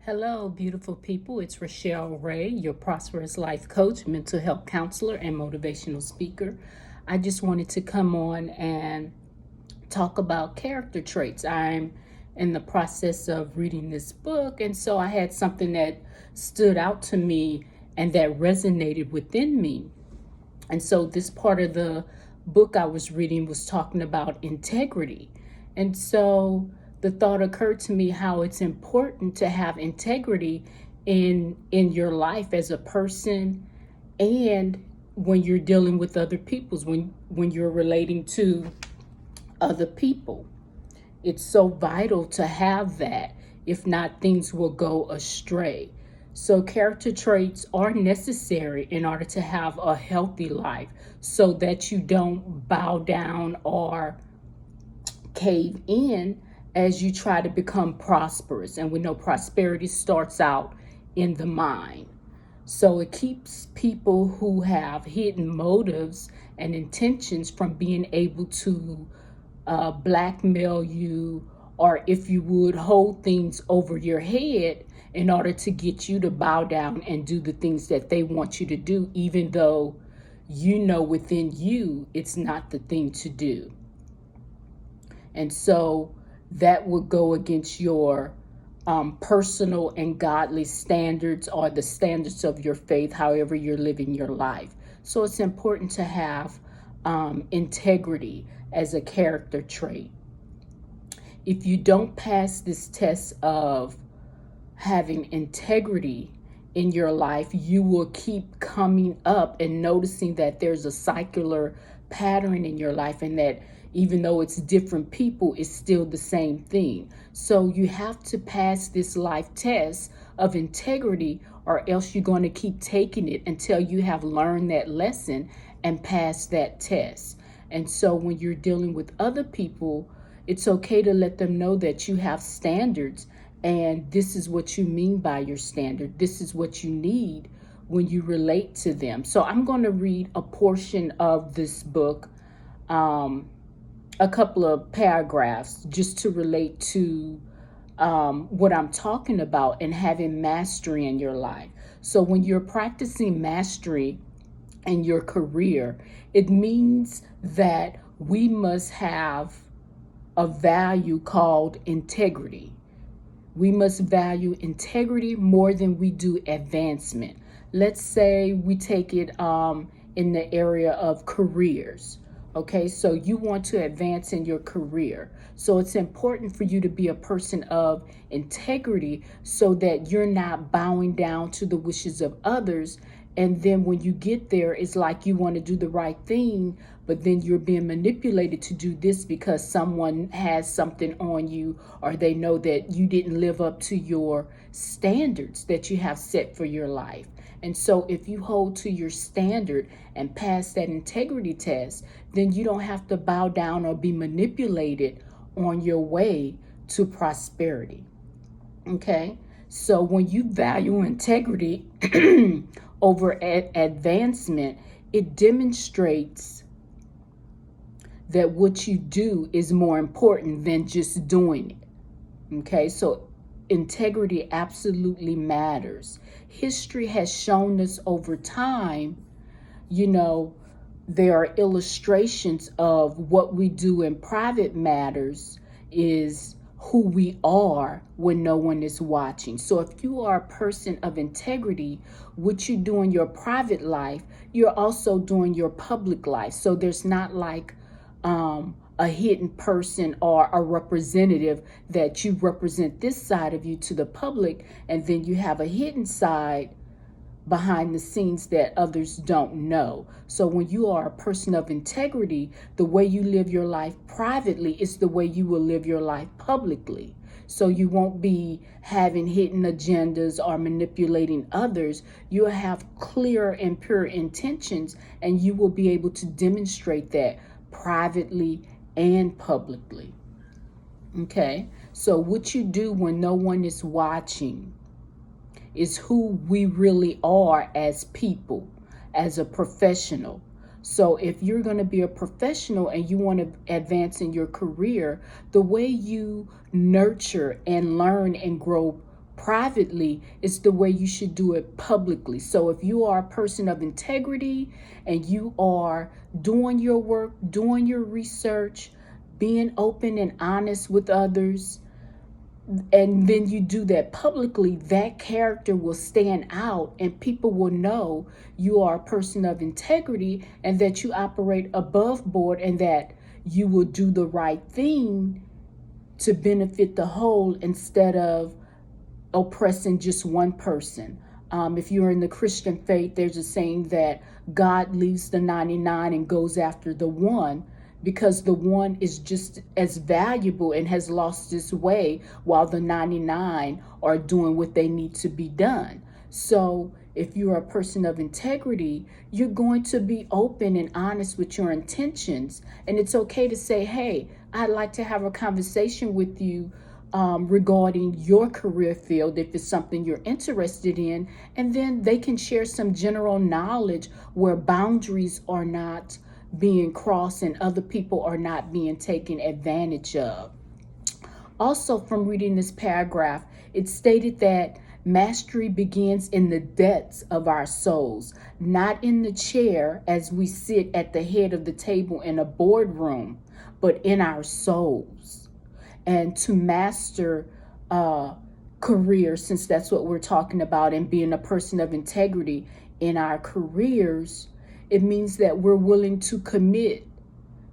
Hello, beautiful people. It's Rochelle Ray, your prosperous life coach, mental health counselor, and motivational speaker. I just wanted to come on and talk about character traits. I'm in the process of reading this book, and so I had something that stood out to me and that resonated within me. And so, this part of the book I was reading was talking about integrity. And so, the thought occurred to me how it's important to have integrity in your life as a person, and when you're dealing with other people's when you're relating to other people. It's so vital to have that. If not, things will go astray. So, character traits are necessary in order to have a healthy life so that you don't bow down or cave in as you try to become prosperous. And we know prosperity starts out in the mind. So, it keeps people who have hidden motives and intentions from being able to blackmail you, or if you would, hold things over your head in order to get you to bow down and do the things that they want you to do, even though you know within you it's not the thing to do. And so that would go against your personal and godly standards, or the standards of your faith, however you're living your life. So it's important to have integrity as a character trait. If you don't pass this test of having integrity in your life, you will keep coming up and noticing that there's a circular pattern in your life, and that even though it's different people, it's still the same thing. So you have to pass this life test of integrity, or else you're going to keep taking it until you have learned that lesson and passed that test. And so when you're dealing with other people, it's okay to let them know that you have standards, and this is what you mean by your standard. This is what you need when you relate to them. So I'm going to read a portion of this book, a couple of paragraphs, just to relate to what I'm talking about and having mastery in your life. So when you're practicing mastery in your career, it means that we must have a value called integrity. We must value integrity more than we do advancement. Let's say we take it in the area of careers. Okay, so you want to advance in your career. So it's important for you to be a person of integrity so that you're not bowing down to the wishes of others. And then when you get there, it's like you want to do the right thing, but then you're being manipulated to do this because someone has something on you, or they know that you didn't live up to your standards that you have set for your life. And so if you hold to your standard and pass that integrity test, then you don't have to bow down or be manipulated on your way to prosperity. Okay? So when you value integrity over advancement, it demonstrates that what you do is more important than just doing it. Okay, so integrity absolutely matters. History has shown us over time, there are illustrations of what we do in private matters is who we are when no one is watching. So if you are a person of integrity, what you do in your private life, you're also doing your public life. So there's not like a hidden person or a representative that you represent this side of you to the public, and then you have a hidden side behind the scenes that others don't know. So when you are a person of integrity, the way you live your life privately is the way you will live your life publicly. So you won't be having hidden agendas or manipulating others. You'll have clear and pure intentions, and you will be able to demonstrate that privately and publicly. Okay, so what you do when no one is watching is who we really are as people, as a professional. So if you're going to be a professional and you want to advance in your career, the way you nurture and learn and grow privately, it's the way you should do it publicly. So if you are a person of integrity and you are doing your work, doing your research, being open and honest with others, and then you do that publicly, that character will stand out and people will know you are a person of integrity and that you operate above board and that you will do the right thing to benefit the whole instead of oppressing just one person. If you're in the Christian faith, there's a saying that God leaves the 99 and goes after the one, because the one is just as valuable and has lost its way while the 99 are doing what they need to be done. So if you're a person of integrity, you're going to be open and honest with your intentions. And it's okay to say, hey, I'd like to have a conversation with you regarding your career field if it's something you're interested in. And then they can share some general knowledge where boundaries are not being crossed and other people are not being taken advantage of. Also, from reading this paragraph, it stated that mastery begins in the depths of our souls, not in the chair as we sit at the head of the table in a boardroom, but in our souls. And to master career, since that's what we're talking about, and being a person of integrity in our careers, it means that we're willing to commit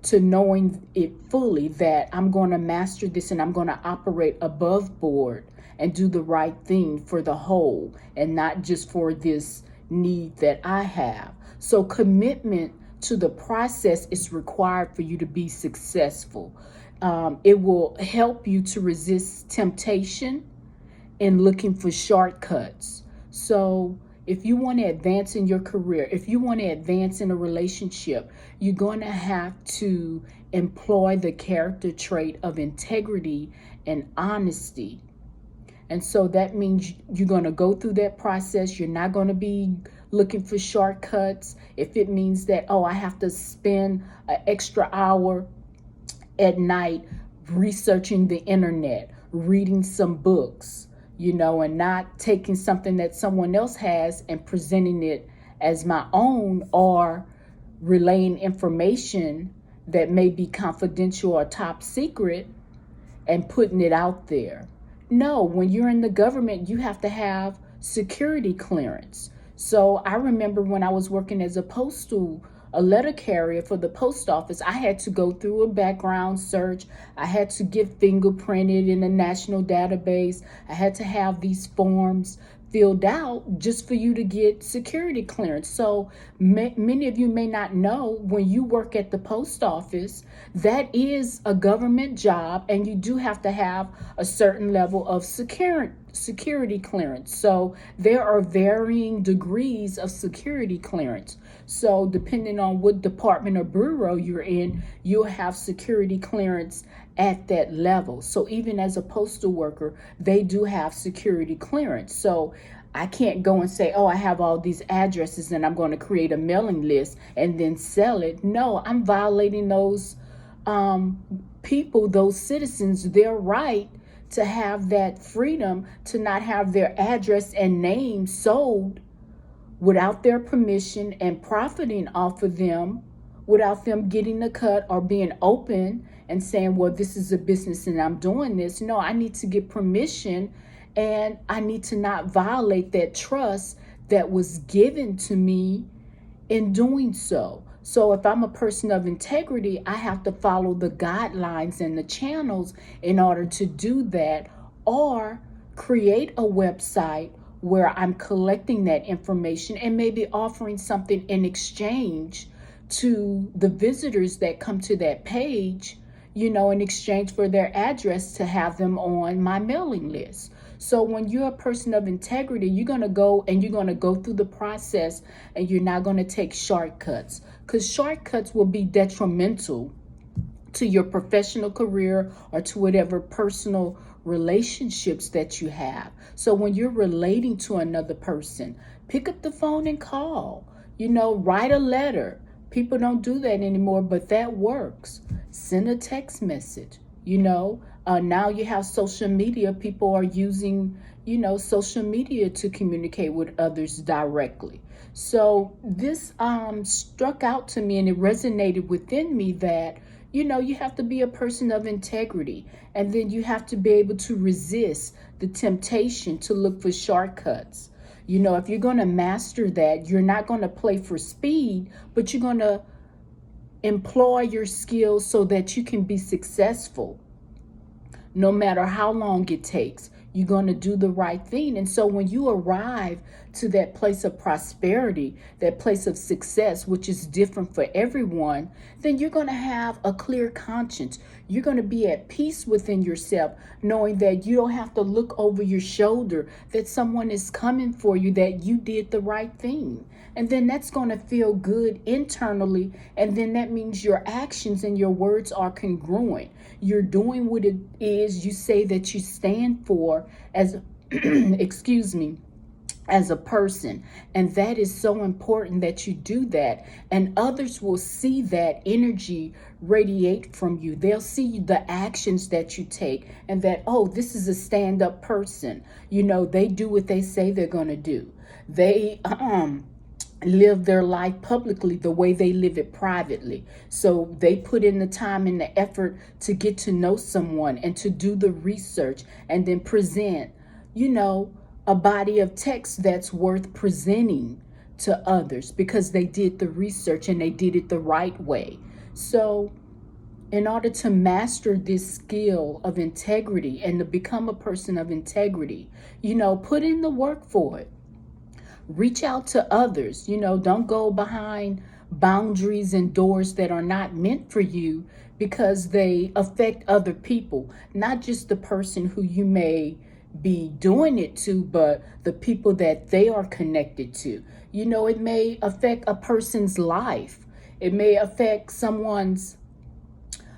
to knowing it fully, that I'm going to master this and I'm going to operate above board and do the right thing for the whole and not just for this need that I have. So commitment to the process is required for you to be successful. It will help you to resist temptation and looking for shortcuts. So if you want to advance in your career, if you want to advance in a relationship, you're going to have to employ the character trait of integrity and honesty. And so that means you're going to go through that process. You're not going to be looking for shortcuts. If it means that, oh, I have to spend an extra hour at night researching the internet, reading some books, and not taking something that someone else has and presenting it as my own, or relaying information that may be confidential or top secret and putting it out there. No, when you're in the government, you have to have security clearance. So I remember when I was working as a letter carrier for the post office, I had to go through a background search. I had to get fingerprinted in a national database. I had to have these forms filled out just for you to get security clearance. So many of you may not know, when you work at the post office, that is a government job and you do have to have a certain level of security clearance. So there are varying degrees of security clearance. So depending on what department or bureau you're in, you'll have security clearance at that level. So even as a postal worker, they do have security clearance. So I can't go and say, oh, I have all these addresses and I'm going to create a mailing list and then sell it. No, I'm violating those people, those citizens, their right to have that freedom to not have their address and name sold without their permission and profiting off of them without them getting a cut or being open and saying, well, this is a business and I'm doing this. No, I need to get permission and I need to not violate that trust that was given to me in doing so. So if I'm a person of integrity, I have to follow the guidelines and the channels in order to do that, or create a website where I'm collecting that information and maybe offering something in exchange to the visitors that come to that page, in exchange for their address to have them on my mailing list. So when you're a person of integrity, you're going to go through the process and you're not going to take shortcuts, because shortcuts will be detrimental to your professional career or to whatever personal relationships that you have. So when you're relating to another person, pick up the phone and call, write a letter. People don't do that anymore, but that works. Send a text message, Now you have social media. People are using, social media to communicate with others directly. So this struck out to me, and it resonated within me that, you have to be a person of integrity. And then you have to be able to resist the temptation to look for shortcuts. If you're going to master that, you're not going to play for speed, but you're going to employ your skills so that you can be successful. No matter how long it takes, you're going to do the right thing. And so when you arrive to that place of prosperity, that place of success, which is different for everyone, then you're going to have a clear conscience. You're going to be at peace within yourself, knowing that you don't have to look over your shoulder, that someone is coming for you, that you did the right thing. And then that's going to feel good internally. And then that means your actions and your words are congruent. You're doing what it is you say that you stand for as, excuse me, as a person. And that is so important that you do that. And others will see that energy radiate from you. They'll see the actions that you take, and that, oh, this is a stand-up person. They do what they say they're going to do. They live their life publicly the way they live it privately. So they put in the time and the effort to get to know someone and to do the research and then present, a body of text that's worth presenting to others because they did the research and they did it the right way. So in order to master this skill of integrity and to become a person of integrity, put in the work for it. Reach out to others. Don't go behind boundaries and doors that are not meant for you because they affect other people, not just the person who you may be doing it to, but the people that they are connected to. It may affect a person's life. It may affect someone's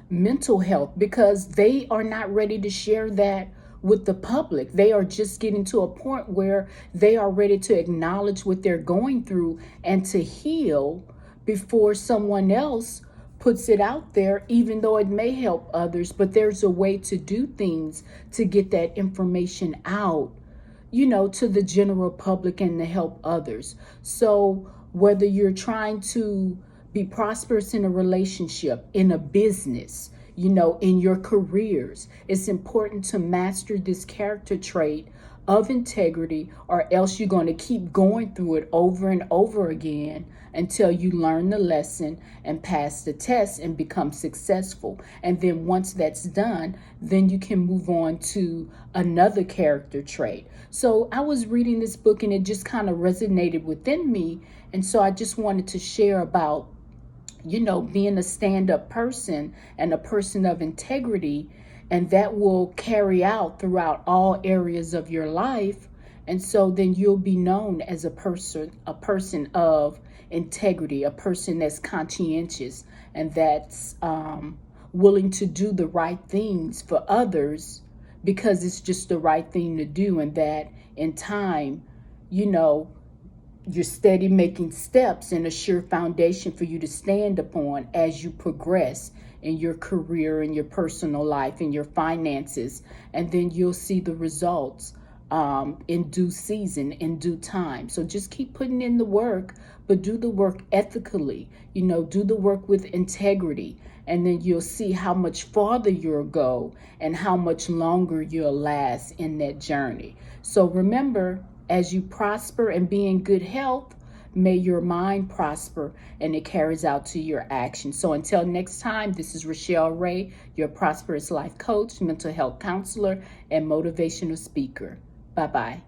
mental health because they are not ready to share that with the public. They are just getting to a point where they are ready to acknowledge what they're going through and to heal before someone else puts it out there, even though it may help others. But there's a way to do things to get that information out, to the general public and to help others. So whether you're trying to be prosperous in a relationship, in a business, in your careers, it's important to master this character trait of integrity, or else you're going to keep going through it over and over again until you learn the lesson and pass the test and become successful. And then once that's done, then you can move on to another character trait. So I was reading this book and it just kind of resonated within me. And so I just wanted to share about being a stand-up person and a person of integrity, and that will carry out throughout all areas of your life. And so then you'll be known as a person of integrity, a person that's conscientious and that's willing to do the right things for others because it's just the right thing to do. And that in time, you're steady making steps and a sure foundation for you to stand upon as you progress in your career, in your personal life, in your finances. And then you'll see the results in due season, in due time. So just keep putting in the work, but do the work ethically, do the work with integrity. And then you'll see how much farther you'll go and how much longer you'll last in that journey. So remember, as you prosper and be in good health, may your mind prosper and it carries out to your actions. So until next time, this is Rochelle Ray, your prosperous life coach, mental health counselor, and motivational speaker. Bye-bye.